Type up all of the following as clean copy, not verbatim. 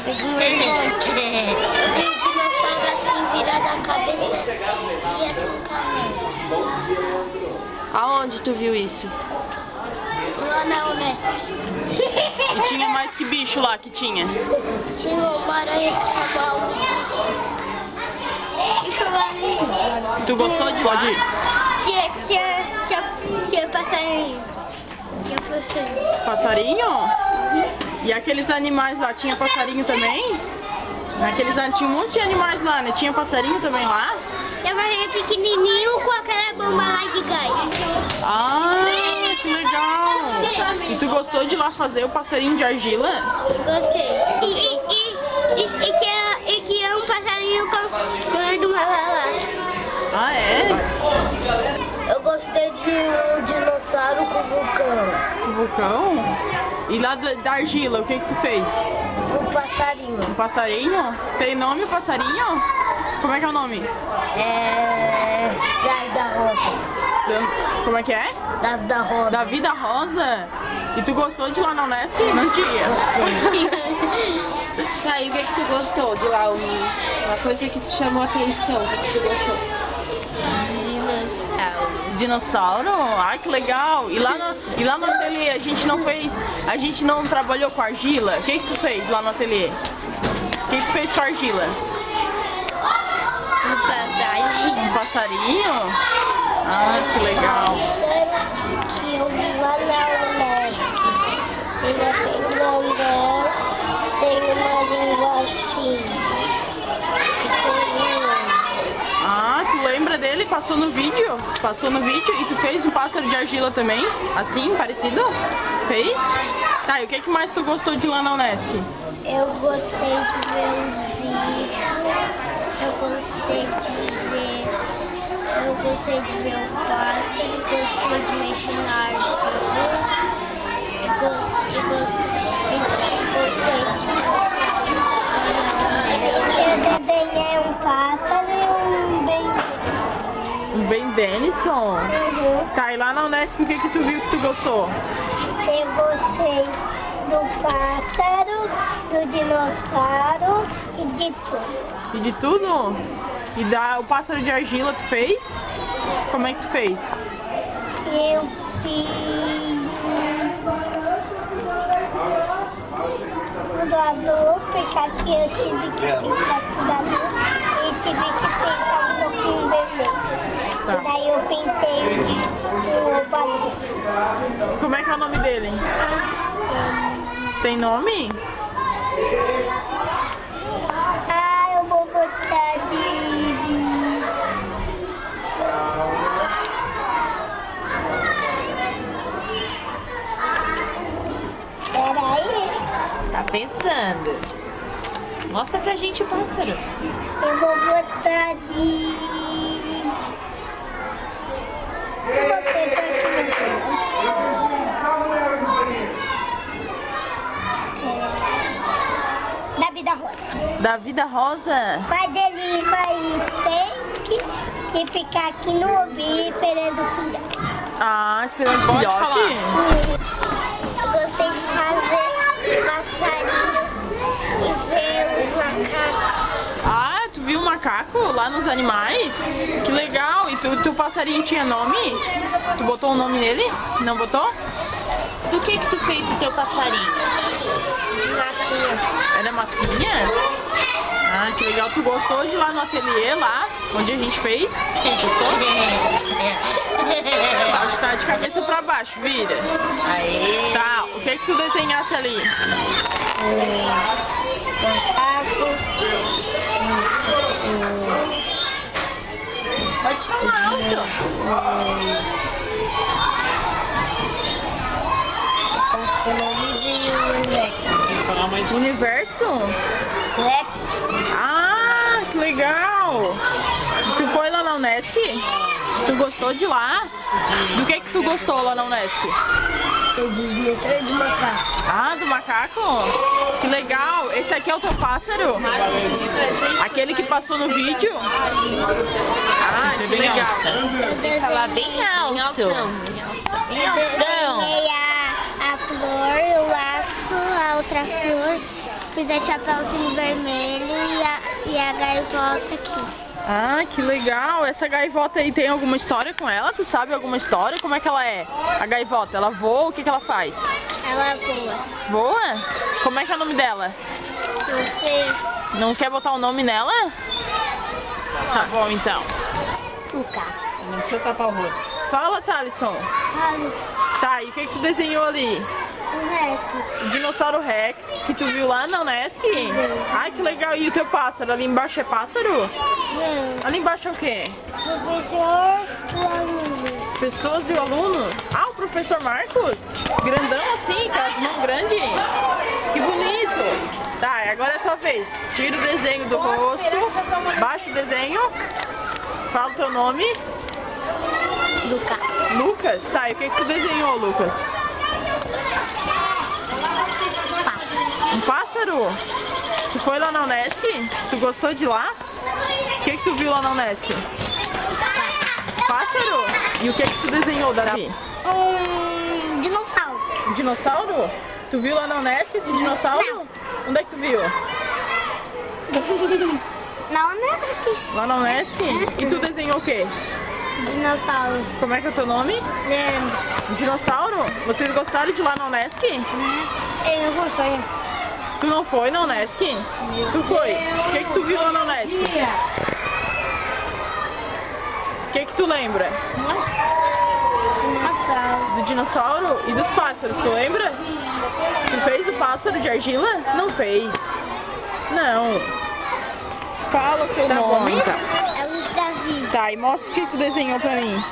Eu vi o dinossauro assim virado a cabeça e assim também. Aonde tu viu isso? Lá na Unesp. E tinha mais que bicho lá que tinha? Tinha uma aranha que chamava um bicho. Tu gostou de lá? Tinha passarinho. Tinha passarinho. Passarinho? E aqueles animais lá, tinha passarinho também? Tinha um monte de animais lá, né? Tinha passarinho também lá? Tinha passarinho pequenininho com aquela bomba lá de gás. Ah, que legal! E tu gostou de lá fazer o passarinho de argila? Gostei. E que é um passarinho com uma lalata. Ah, é? Eu gostei de um dinossauro com vulcão. Um vulcão? E lá da argila, o que tu fez? Um passarinho. Um passarinho? Tem nome o passarinho? Como é que é o nome? Da Rosa. Como é que é? Da Rosa. Da Vida Rosa? E tu gostou de lá na Unesp? Não tinha. Tá, e o que tu gostou de lá? Uma coisa que te chamou a atenção, o que tu gostou? Dinossauro? Ai, que legal! E lá no ateliê a gente não trabalhou com argila? O que tu fez lá no ateliê? O que tu fez com argila? Um passarinho. Um passarinho? Ah, que legal! Que eu vi lá na Unesp. Tem uma dela, tem uma língua assim. Ah, tu lembra dele? Passou no vídeo? Passou no vídeo e tu fez um pássaro de argila também? Assim, parecido? Fez? Tá, e o que mais tu gostou de lá na Unesp? Eu gostei de ver os bichos. Eu gostei de ver o pássaro. Gostei de mexer na argila. Eu desenhei um pássaro e um bem. Um Ben Denison? Tá, e lá na Unesp o que tu viu que tu gostou? Eu gostei do pássaro, do dinossauro e de tudo. E de tudo? E o pássaro de argila tu fez? Como é que tu fez? Eu fiz um doador, porque aqui eu tive que pintar tudo azul e tive que pintar um pouquinho vermelho. Tá. E daí eu pintei o baú. Como é que é o nome dele? Tem nome? Ah, eu vou botar de... Peraí. Tá pensando? Mostra pra gente o pássaro. Eu vou botar de... Eu vou pegar aqui. Da Vida Rosa. Da Vida Rosa? O pai dele vai ter que ficar aqui no ouvido esperando o filhote. Ah, esperando o filhote? Eu gostei de fazer passarinho e ver os macacos. Ah, tu viu o macaco lá nos animais? Que legal! E tu passarinho tinha nome? Tu botou um nome nele? Não botou? Do que tu fez o teu passarinho? De massinha. Era massinha? Ah, que legal. Tu gostou de ir lá no ateliê, lá, onde a gente fez? Gostou? Acho que tá de cabeça pra baixo, vira. Aê! Tá, o que tu desenhasse ali? Pode falar alto. Universo? Rex. Ah, que legal! Tu foi lá na Unesp? Tu gostou de lá? Do que tu gostou lá na Unesp? Eu dizia de macaco. Ah, do macaco? Que legal! Esse aqui é o teu pássaro? Aquele que passou no vídeo? Ah, que legal! Tem que falar bem alto. Bem altão. Desenhei a flor, o laço, a outra flor fiz a chapéuzinho vermelho e a gaivota aqui. Ah, que legal. Essa gaivota aí tem alguma história com ela? Tu sabe alguma história? Como é que ela é? A gaivota, ela voa? O que que ela faz? Ela voa. Voa? Como é que é o nome dela? Não sei. Não quer botar o nome nela? Tá bom, então. Tuca. Não precisa tapar o rosto. Fala, Thalisson. Tá, e o que que tu desenhou ali? O resto. O dinossauro Rex, que tu viu lá na Unesc? Ai, que legal. E o teu pássaro? Ali embaixo é pássaro? Não. Ali embaixo é o quê? Professor, o aluno. Pessoas e o aluno? Ah, o professor Marcos? Grandão assim, com as mãos grandes? Que bonito! Tá, agora é a tua vez. Tira o desenho do rosto, baixa o desenho, fala o teu nome. Luca. Lucas? Tá, e o que que tu desenhou, Lucas? Um pássaro? Tu foi lá na Unesc? Tu gostou de lá? O que que tu viu lá na Unesc? Pássaro? E o que que tu desenhou, Davi? Dinossauro. Um dinossauro? Tu viu lá na Unesc esse dinossauro? Onde é que tu viu? Não, não é aqui. Lá na Unesc? E tu desenhou o quê? Dinossauro. Como é que é o teu nome? Leandro. Um dinossauro? Vocês gostaram de ir lá na Unesc? Eu não gostei. Tu não foi na Unesc? Tu foi? O que que tu viu lá na Unesc? O que que tu lembra? Dinossauro. Do dinossauro e dos pássaros, tu lembra? Tu fez o pássaro de argila? Não fez. Não. Fala o teu nome. bom, então. É o Davi. Tá, e mostra o que tu desenhou pra mim.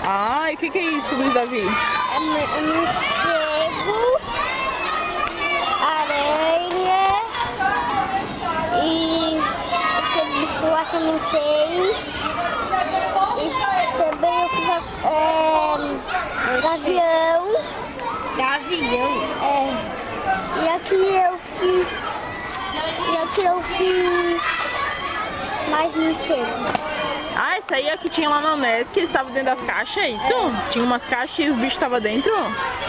Ah, e o que que é isso, Luiz Davi? É morcego, aranha e aquele bicho lá que eu não sei. E também eu fiz gavião. Gavião? É. E aqui eu fiz mais morcego. Ah, essa aí é a que tinha lá na Unesc, que estava dentro das caixas, é isso? Tinha umas caixas e os bichos estavam dentro?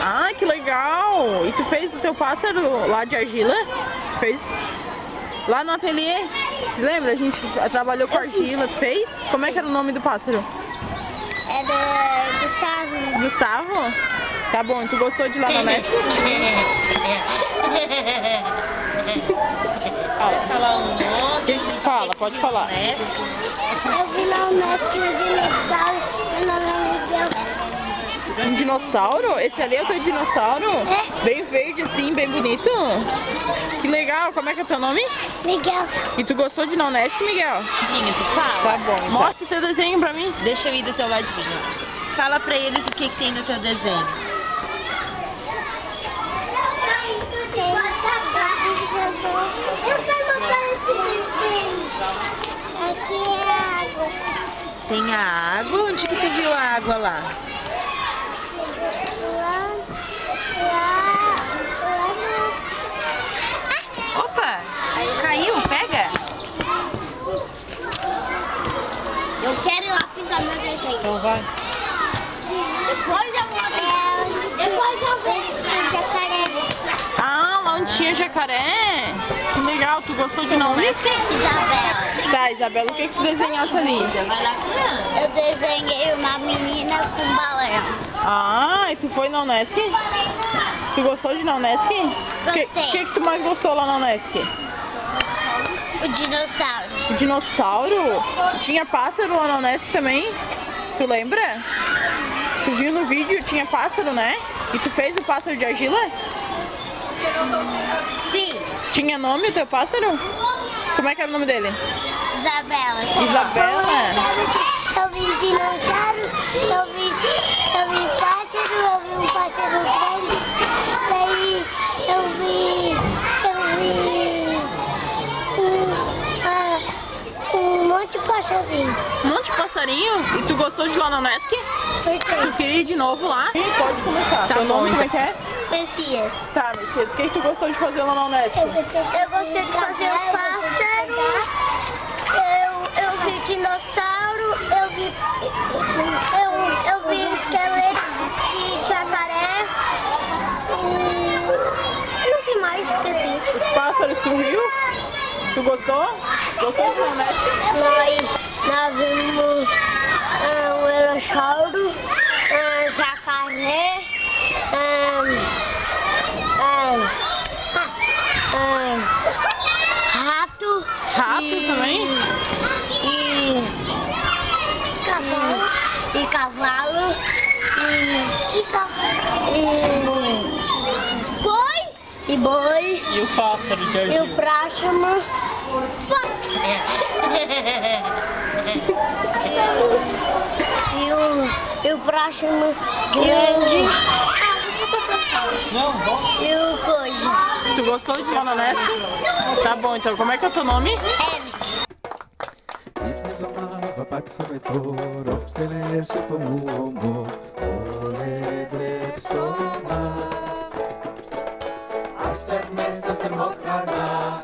Ah, que legal! E tu fez o teu pássaro lá de argila? Fez lá no ateliê? Lembra? A gente trabalhou com argila, tu fez? Como é que era o nome do pássaro? Era Gustavo. Gustavo? Tá bom, tu gostou de ir lá na Unesc? Falar um nome. Fala, pode falar. Eu vi na Unesc um dinossauro, meu nome é Miguel. Um dinossauro? Esse ali é o teu dinossauro? É. Bem verde assim, bem bonito. Que legal, como é que é o teu nome? Miguel. E tu gostou de ir na Unesc, Miguel? Dinho, tu fala. Tá bom, então. Mostra o teu desenho pra mim. Deixa eu ir do teu ladinho. Fala pra eles o que tem no teu desenho. Eu quero botar esse desenho. Aqui é água. Tem a água? Onde que tu viu a água lá? Opa! Caiu, pega! Eu quero ir lá pintar meu desenho. Então vai. Depois eu vou ver jacaré. Ah, lá onde tinha jacaré. Que legal, tu gostou de ir na Unesc? Isabela. Tá, Isabela, o que que tu desenhasse ali? Vai lá criança. Eu desenhei uma menina com balé. Ah, e tu foi na Unesc? Tu gostou de ir na Unesc? O que tu mais gostou lá na Unesc? O dinossauro. O dinossauro? Tinha pássaro lá na Unesc também? Tu lembra? Tu viu no vídeo, tinha pássaro, né? E tu fez o pássaro de argila? Sim. Tinha nome o teu pássaro? Como é que era o nome dele? Isabela. Isabela? Eu vi dinossauro, eu vi pássaro, eu vi um pássaro grande, daí eu vi um monte de passarinho. Um monte de passarinho? E tu gostou de ir lá na Unesc? Tu queria ir de novo lá? Sim, pode começar. Tá bom, como é que é? Messias. Tá, Messias, o que tu gostou de fazer lá na Unesc? Eu gostei de fazer o pássaro, eu vi dinossauro, eu vi esqueleto de jacaré e não vi mais. Tu viu? Tu gostou? Gostou de maionese? Nós vimos o elefante, jacaré, rato. Rato também? E cavalo. E boi. E o pássaro de E o argila? próximo. E o próximo grande. Não, bom. E o coisa. Tu gostou de maionese? Tá bom, então como é que é o teu nome? Ifezomava Paxometor, oferece como homo, oledrepsona. Aser mesa ser mokrana,